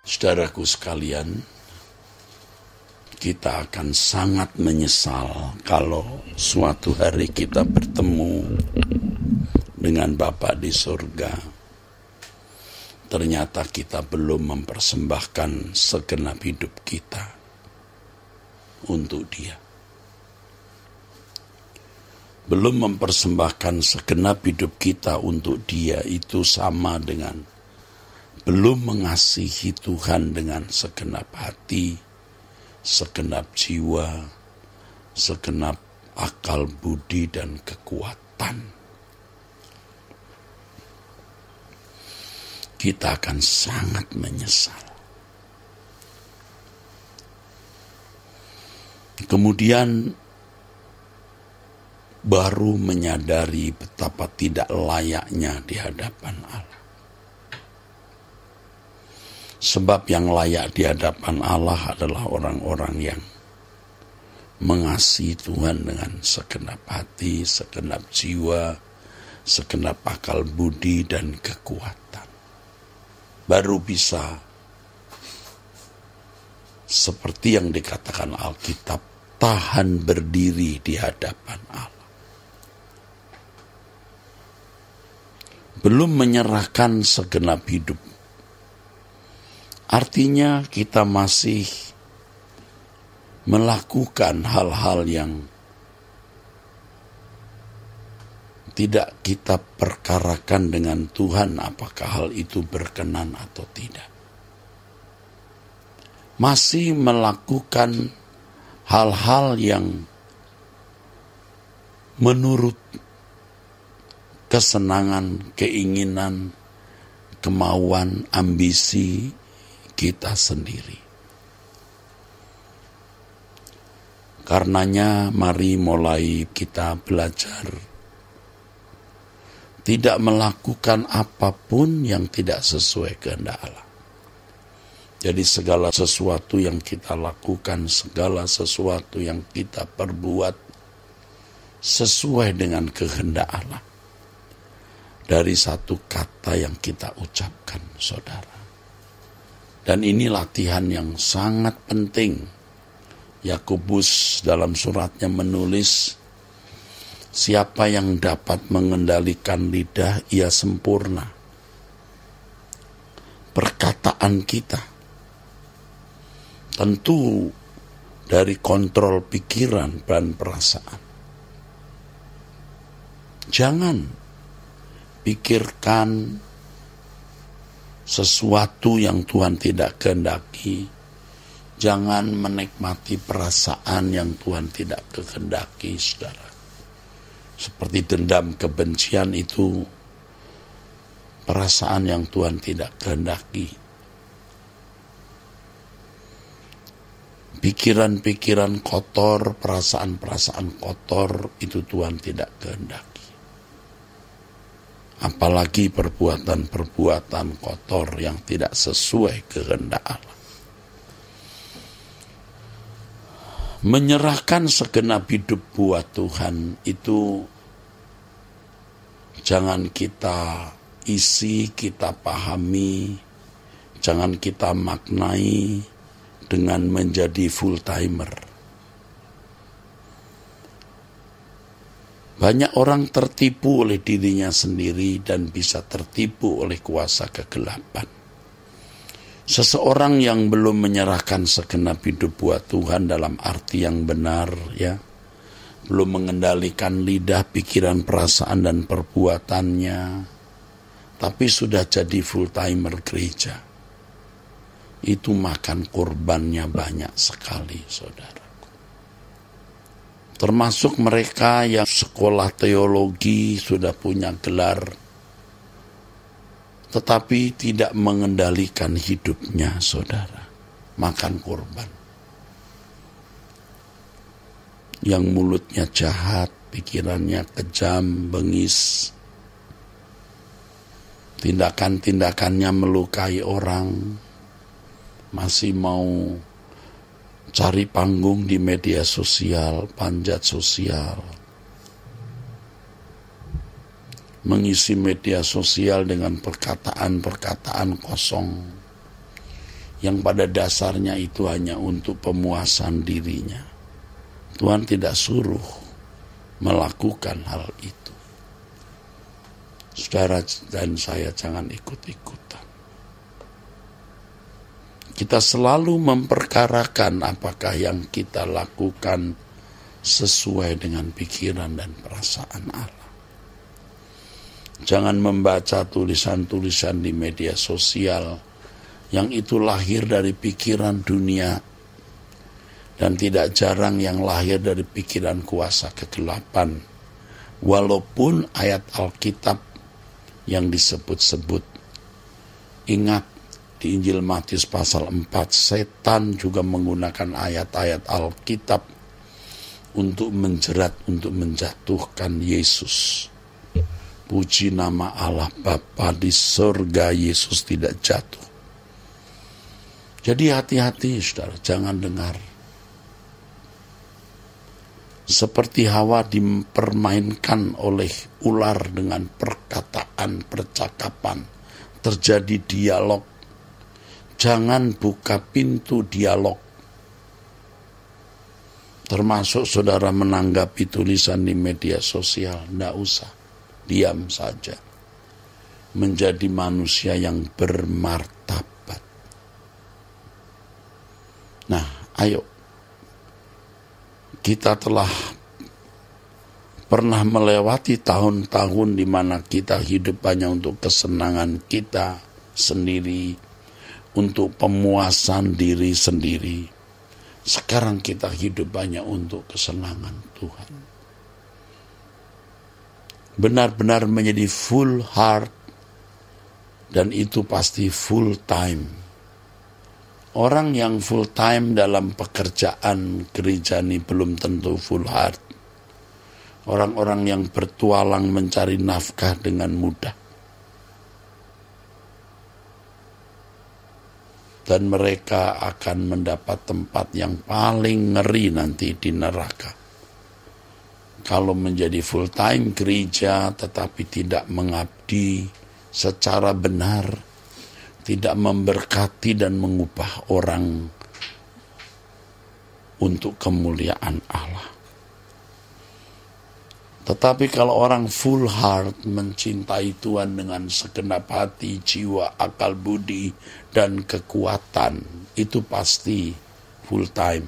Saudaraku sekalian, kita akan sangat menyesal kalau suatu hari kita bertemu dengan Bapa di surga. Ternyata kita belum mempersembahkan segenap hidup kita untuk Dia. Belum mempersembahkan segenap hidup kita untuk Dia itu sama dengan belum mengasihi Tuhan dengan segenap hati, segenap jiwa, segenap akal budi dan kekuatan. Kita akan sangat menyesal. Kemudian baru menyadari betapa tidak layaknya di hadapan Allah. Sebab yang layak di hadapan Allah adalah orang-orang yang mengasihi Tuhan dengan segenap hati, segenap jiwa, segenap akal budi dan kekuatan. Baru bisa seperti yang dikatakan Alkitab, tahan berdiri di hadapan Allah. Belum menyerahkan segenap hidup. Artinya kita masih melakukan hal-hal yang tidak kita perkarakan dengan Tuhan, apakah hal itu berkenan atau tidak. Masih melakukan hal-hal yang menurut kesenangan, keinginan, kemauan, ambisi kita sendiri. Karenanya mari mulai kita belajar tidak melakukan apapun yang tidak sesuai kehendak Allah. Jadi segala sesuatu yang kita lakukan, segala sesuatu yang kita perbuat sesuai dengan kehendak Allah. Dari satu kata yang kita ucapkan, saudara. Dan ini latihan yang sangat penting. Yakobus dalam suratnya menulis, siapa yang dapat mengendalikan lidah, ia sempurna. Perkataan kita tentu dari kontrol pikiran dan perasaan. Jangan pikirkan sesuatu yang Tuhan tidak kehendaki. Jangan menikmati perasaan yang Tuhan tidak kehendaki, saudara. Seperti dendam, kebencian itu perasaan yang Tuhan tidak kehendaki. Pikiran-pikiran kotor, perasaan-perasaan kotor itu Tuhan tidak kehendaki. Apalagi perbuatan-perbuatan kotor yang tidak sesuai kehendak Allah. Menyerahkan segenap hidup buat Tuhan itu jangan kita isi, kita pahami, jangan kita maknai dengan menjadi full-timer. Banyak orang tertipu oleh dirinya sendiri dan bisa tertipu oleh kuasa kegelapan. Seseorang yang belum menyerahkan segenap hidup buat Tuhan dalam arti yang benar, ya, belum mengendalikan lidah, pikiran, perasaan, dan perbuatannya, tapi sudah jadi full-timer gereja. Itu makan korbannya banyak sekali, saudara. Termasuk mereka yang sekolah teologi, sudah punya gelar, tetapi tidak mengendalikan hidupnya, saudara. Makan korban. Yang mulutnya jahat, pikirannya kejam, bengis. Tindakan-tindakannya melukai orang. Masih mau cari panggung di media sosial, panjat sosial. Mengisi media sosial dengan perkataan-perkataan kosong yang pada dasarnya itu hanya untuk pemuasan dirinya. Tuhan tidak suruh melakukan hal itu. Saudara dan saya jangan ikut-ikutan. Kita selalu memperkarakan apakah yang kita lakukan sesuai dengan pikiran dan perasaan Allah. Jangan membaca tulisan-tulisan di media sosial yang itu lahir dari pikiran dunia, dan tidak jarang yang lahir dari pikiran kuasa kegelapan. Walaupun ayat Alkitab yang disebut-sebut, ingat di Injil Matius pasal 4, setan juga menggunakan ayat-ayat Alkitab untuk menjerat, untuk menjatuhkan Yesus. Puji nama Allah Bapa di surga, Yesus tidak jatuh. Jadi hati-hati saudara, jangan dengar. Seperti Hawa dipermainkan oleh ular dengan perkataan, percakapan. Terjadi dialog. Jangan buka pintu dialog. Termasuk saudara menanggapi tulisan di media sosial. Tidak usah. Diam saja. Menjadi manusia yang bermartabat. Nah, ayo. Kita telah pernah melewati tahun-tahun di mana kita hidup hanya untuk kesenangan kita sendiri, untuk pemuasan diri sendiri. Sekarang kita hidup hanya untuk kesenangan Tuhan. Benar-benar menjadi full heart, dan itu pasti full time. Orang yang full time dalam pekerjaan gereja ini belum tentu full heart. Orang-orang yang bertualang mencari nafkah dengan mudah. Dan mereka akan mendapat tempat yang paling ngeri nanti di neraka. Kalau menjadi full time gereja tetapi tidak mengabdi secara benar, tidak memberkati dan mengubah orang untuk kemuliaan Allah. Tetapi kalau orang full heart mencintai Tuhan dengan segenap hati, jiwa, akal budi, dan kekuatan, itu pasti full time.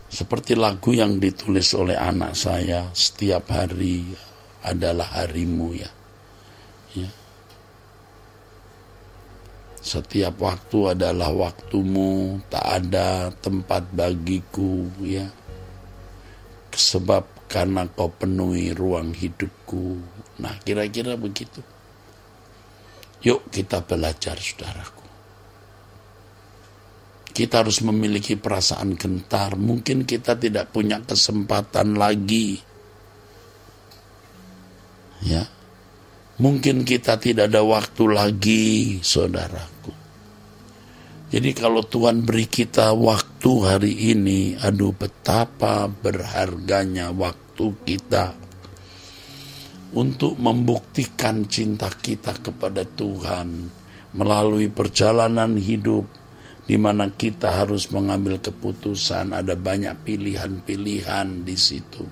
Seperti lagu yang ditulis oleh anak saya, setiap hari adalah harimu ya. Setiap waktu adalah waktumu, tak ada tempat bagiku ya. Sebab karena kau penuhi ruang hidupku. Nah, kira-kira begitu. Yuk kita belajar saudaraku. Kita harus memiliki perasaan gentar. Mungkin kita tidak punya kesempatan lagi. Ya. Mungkin kita tidak ada waktu lagi, saudaraku. Jadi kalau Tuhan beri kita waktu hari ini, aduh betapa berharganya waktu kita untuk membuktikan cinta kita kepada Tuhan melalui perjalanan hidup di mana kita harus mengambil keputusan. Ada banyak pilihan-pilihan di situ.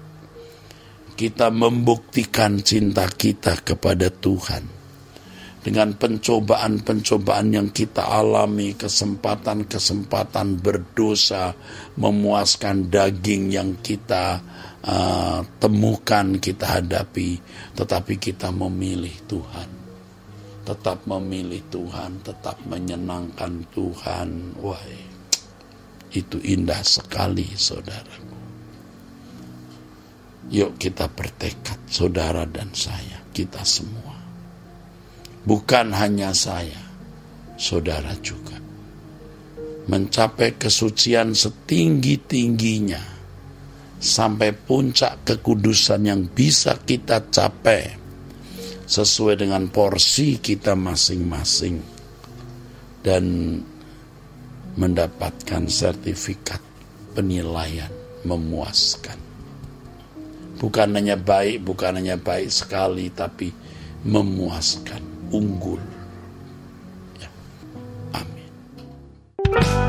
Kita membuktikan cinta kita kepada Tuhan dengan pencobaan-pencobaan yang kita alami, kesempatan-kesempatan berdosa, memuaskan daging yang kita temukan, kita hadapi, tetapi kita memilih Tuhan, tetap memilih Tuhan, tetap menyenangkan Tuhan. Wah, itu indah sekali, saudara. Yuk kita bertekad, saudara dan saya, kita semua. Bukan hanya saya, saudara juga. Mencapai kesucian setinggi-tingginya, sampai puncak kekudusan yang bisa kita capai, sesuai dengan porsi kita masing-masing. Dan mendapatkan sertifikat penilaian memuaskan. Bukan hanya baik sekali, tapi memuaskan, unggul. Ya. Amin.